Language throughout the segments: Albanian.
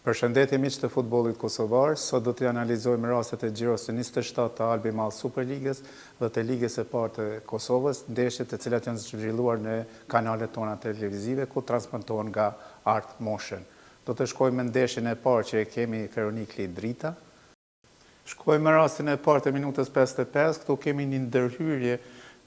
Përshëndetje miq të futbollit kosovar, sot do të analizojmë rastet e Gjiros të 27 të Albi Mall Superligës dhe të Ligës e parë të Kosovës, ndeshjet të cilat janë zhvilluar në kanalet tona televizive ku transmetohen nga Art Motion. Do të shkojmë në ndeshjen e parë që e kemi Feronikli Drita. Shkojmë në rastin e parë të minutës 55, këtu kemi një ndërhyrje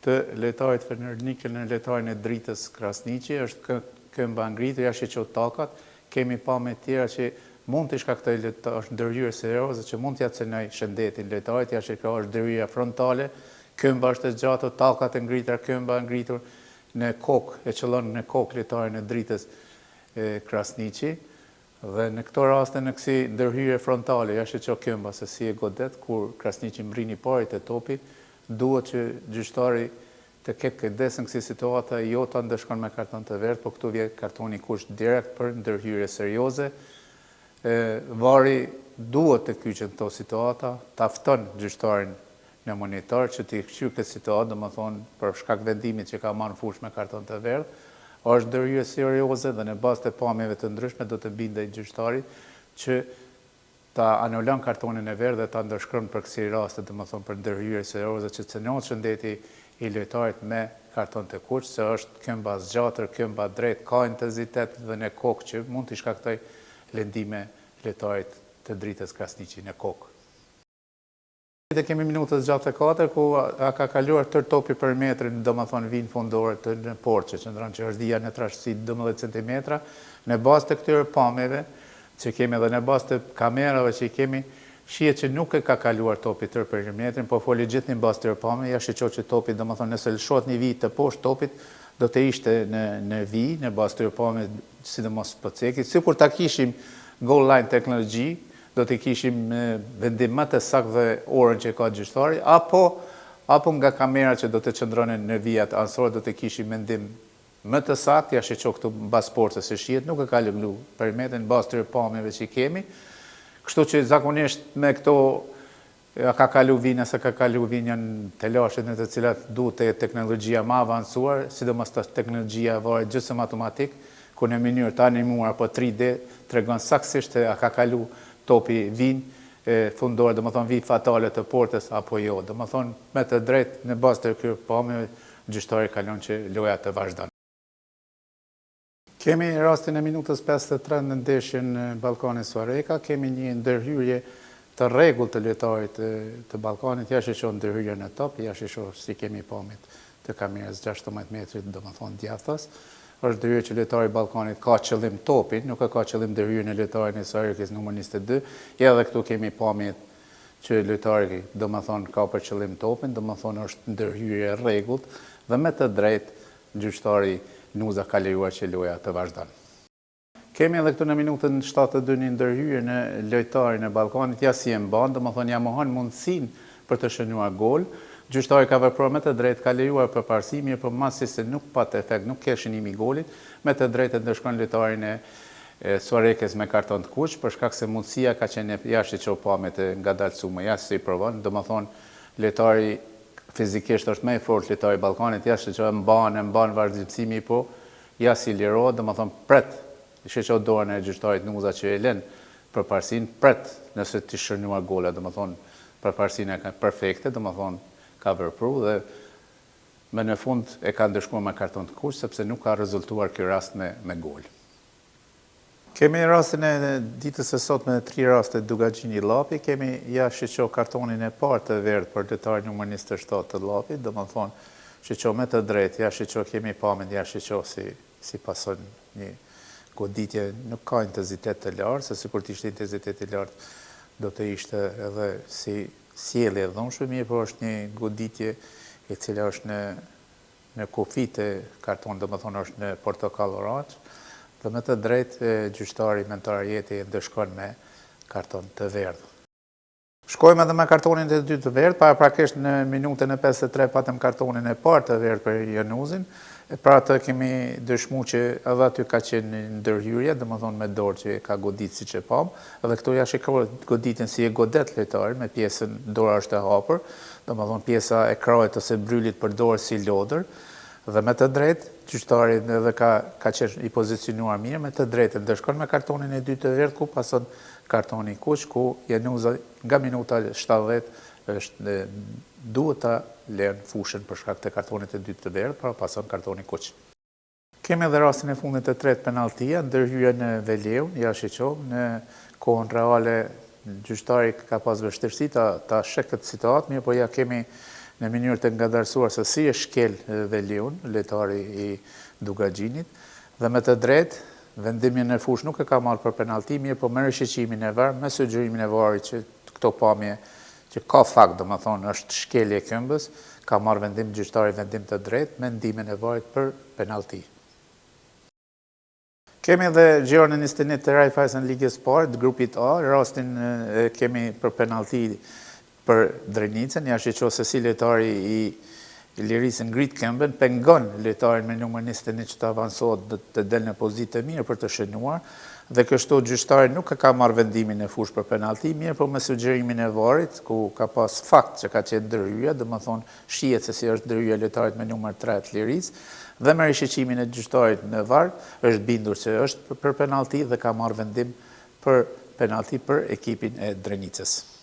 të lojtarit Feronikli në lojtarin e Dritës Krasniqi, është këmba ngritur jashtë çot takat. Kemi pa me tjera që mund të shkaktoj është ndërhyrje serioze që mund t'ja cënoj shëndetin lojtarit, jashtë ka është ndërhyrje frontale, këmba është e gjatë, takat e ngritura, këmba ngritur në kokë, e qëllon në kokë lojtarin e Dritës Krasniqi. Dhe në këto raste në kësi ndërhyrje frontale, jashtë që këmba se si e godet, kur Krasniqi mbrini parit e topit, duhet që gjyqtari të ketë kujdes në kësi situata, jo ta ndëshkon me karton të verdh, por këtu vjen kartoni kush direkt për ndërhyrje serioze. Vari duhet të kyçet këto situata, ta fton gjyqtarin në monitor që të kyçë këtë situatë, domethënë për shkak vendimit që ka marrë fush me karton të verdh, është ndërhyrje serioze dhe në bazë të pamjeve të ndryshme do të bindej gjyqtari që ta anulon kartonin e verdh dhe ta ndërshkron për kësi raste, domethënë për ndërhyrje serioze që cënohet shëndeti i lojtarit me karton të kuq, se është këmba zgjatër, këmba drejt, ka intensitet dhe në kokë që mund të shkaktoj lëndime lojtarit të Dritës Krasniqi në kokë. Kemi minutës 64, ku ka kaluar tër topi për metrin, domethënë vinë fundore të në portë, që qëndron që është dhia në trashësi 12 cm, në bazë të këtyre pamjeve që kemi dhe në bazë të kamerave që i kemi, shihet që nuk e ka kaluar topi tër për metrin, po foli gjithë një bazë të pamjeve, ja shqyqo që topi, domethënë nëse lëshohet një vijë të poshtë topit, do të ishte në vijë, në bazë të pamjeve, sidomos po ceki, sikur ta kishim goal line teknologji, do të kishim vendim më të saktë dhe orën që ka gjyqtari, apo nga kamera që do të qëndronin në vijat anësore do të kishim mendim më të saktë, ja shqyqo këtu mbas portës se shihet, nuk e ka lëndu për metrin në bazë të pamjeve që kemi. Kështu që zakonisht me këto ka kalu vinë, se ka kalu vinë janë telashet në të cilat duhet të teknologjia ma avancuar, sidomos të teknologjia varet gjysmë automatik, ku në mënyrë të animuar apo 3D tregon saktësisht a ka kalu topi vinë fundore, domethënë vinë fatale të portës apo jo. Domethënë me të drejtë në bazë të këtyre pamjeve gjyqtari kalon që loja të vazhdon. Kemi rastin e minutës 53 në ndeshjen Ballkani Suareka, kemi një ndërhyrje të rregullt të lojtarit të Ballkanit, ja shqyqo ndërhyrje në top, ja shqyqo si kemi pamjet të kamerës 16 metrit, domethënë djathtas. Është ndërhyrje që lojtari i Ballkanit ka qëllim topin, nuk e ka qëllim ndërhyrjen e lojtarit në Suarekës numër 22. Edhe këtu kemi pamjet që lojtari domethënë ka për qëllim topin, domethënë është ndërhyrje e rregullt dhe me të drejtë gjyqtari Nuza ka lejuar që loja të vazhdon. Kemi edhe këtu në minutën 72 një ndërhyrje në lojtarin e Ballkanit, ja si e mban, domethënë ja mohon mundësinë për të shënuar gol. Gjyqtari ka vepruar me të drejtë, ka lejuar përparësi, mirë po masi se nuk pat efekt, nuk ke shënimi i golit, me të drejtë ndërshkon lojtarin e Suarekës me karton të kuq, për shkak se mundësia ka qenë jashtë që pamjet e ngadalësuara, jashtë si provon, domethënë lojtari fizikisht është më i fortë lojtari i Ballkanit, jashtë që mban vazhdimësimi, po ja si lirohet, domethënë pret, shqyqo dorën e gjyqtarit Nuza që e lën përparësinë, pret nëse të shënuar gola, domethënë përparësinë e perfekte, domethënë ka vepruar dhe më në fund e ka ndëshkuar me karton të kuq sepse nuk ka rezultuar ky rast me gol. Kemi rastin e ditës së sotme me 3 raste Dugagjini Llapi, kemi ja shqyqo kartonin e parë të verdh për lojtarin numër 27 të Llapit, domethënë shqyqo me të drejtë, ja shqyqo kemi pamjen, ja shqyqo si pason një goditje, nuk ka intensitet të lartë, se sikur të ishte intensitet i lartë do të ishte edhe si sjellje e dhunshme, mirë po është një goditje e cila është në kufit e kartonit, domethënë është në portokall oranj, dhe me të drejtë gjyqtari mentorjeti e ndëshkon me karton të verdh. Shkojmë edhe me kartonin e dytë të verdh, praktikisht në minutën e 53 patëm kartonin e parë të verdh për Januzin, pra të kemi dëshmu që edhe aty ka qenë ndërhyrje, domethënë me dorë që ka godit siç e pam, edhe këtu ja shikoj goditjen si e godet lojtari me pjesën dora është e hapur, domethënë pjesa e krahut ose brylit për dorë si lodër, dhe me të drejtë gjyqtari edhe ka qenë i pozicionuar mirë me të drejtën, ndërshkon me kartonin e dytë të verdh, ku pason kartoni kuq, ku Januza nga minuta 70 duhet ta lënë fushën për shkak të kartonit të dytë të verdh, pra pason kartoni kuq. Kemi edhe rastin e fundit të tretë penalltia, ndërhyrja në Veleun, jashtë Qov, në kohën reale gjyqtari ka pas vështirësi ta sheh këtë situatë, mirë po ja kemi në mënyrë të ngadalësuar se si e shkel Veleun, lojtari i Dugaxhinit, dhe me të drejtë vendimin në fushë nuk e ka marrë për penallti, mirë po me rishqeqimin e VAR, me sugjerimin e VAR-it që këto pamje që ka fakt, domethënë është shkelje e këmbës, ka marrë vendim gjyqtari vendim të drejtë me ndimin e VAR-it për penallti. Kemi edhe gjirën e 21 të Raiffeisen Ligës parë, grupit A, rastin kemi për penallti për Drenicën, jashtë që se si lojtari i Lirisë ngrit këmbën, pengon lojtarin me numër 21 që të avansohet të del në pozitë të mirë për të shënuar, dhe kështu gjyqtari nuk ka marrë vendimin e fushë për penallti, mirë po me sugjerimin e VAR-it, ku ka pas fakt që ka qenë ndërhyrja, domethënë shihet se si është ndërhyrja lojtarit me numër 3 të Lirisë, dhe me rishqeqimin e gjyqtarit në VAR, është bindur që është për penallti dhe ka marrë vendim për penallti për ekipin e Drenicës.